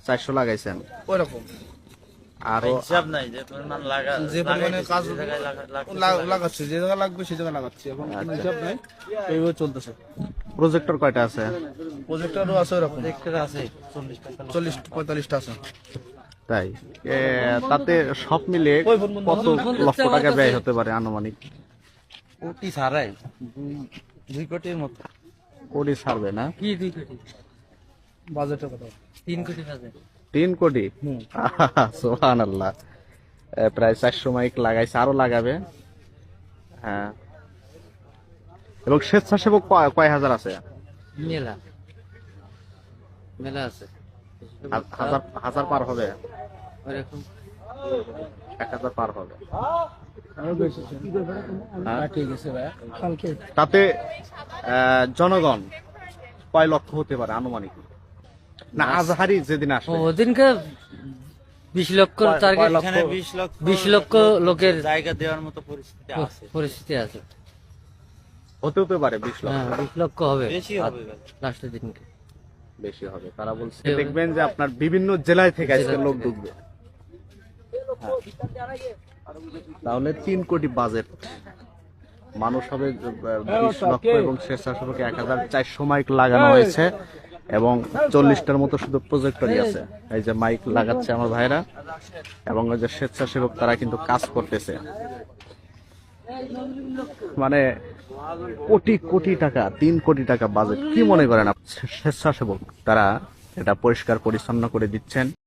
400 লাগাইছেন ওইরকম আরো হিসাব নাই যে পরিমাণ যে পরিমাণে কাজ লাগা লাগাচ্ছে, যে জায়গায় লাগবে সেই জায়গায় লাগাচ্ছি, এখন কোনো হিসাব নাই, এইভাবে চলতেছে। প্রজেক্টর কয়টা আছে? প্রজেক্টরও আছে ওরকম, আছে 40-45টা আছে। তাই তাতে সব মিলে কত লক্ষ টাকা ব্যয় হতে পারে আনুমানিক? কোটি ছাড়াই 2 কোটির মতো। কোটি ছাড়বে না? কি 2 কোটি? বাজেটের কথা 3 কোটি বাজেট। 3 কোটি? হুম। সুবহানাল্লাহ। প্রায় 400 মাইক লাগাইছে, আরো লাগাবে। হ্যাঁ, এবং স্বেচ্ছাসেবক কয় হাজার আছে? মেলা মেলা আছে, হাজার পার হবে? ওরকম 1000 পার হবে। আরো বেশি আছে। হ্যাঁ? ঠিক আছে ভাই, কালকে তাতে জনগণ কয় লক্ষ হতে পারে আনুমানিক? না আজহারি যেদিন আসবে ওদিনকে 20 লক্ষ টার্গেট, এখানে 20 লক্ষ লোকের জায়গা দেওয়ার মতো পরিস্থিতি আছে। পরিস্থিতি আছে। হতে পারে 20 লক্ষ। হ্যাঁ, 20 লক্ষ হবে বেশি হবে ভাই। লাস্টের দিনকে। বেশি হবে তারা বলছে। দেখবেন যে আপনার বিভিন্ন জেলায় থেকে আজকে লোক ঢুকবে। তাহলে 3 কোটি বাজেট, মানুষ হবে 20 লক্ষ এবং স্বেচ্ছাসেবক 1400 মাইক লাগানো হয়েছে এবং 40টার মতো শুধু প্রজেক্টরই আছে। এই যে মাইক লাগাচ্ছে আমার ভাইরা এবং ওই যে স্বেচ্ছাসেবক তারা কিন্তু কাজ করতেছে। মানে কোটি কোটি টাকা, 3 কোটি টাকা বাজেট। কি মনে করেন স্বেচ্ছাসেবক তারা এটা পরিষ্কার পরিচ্ছন্ন করে দিচ্ছেন?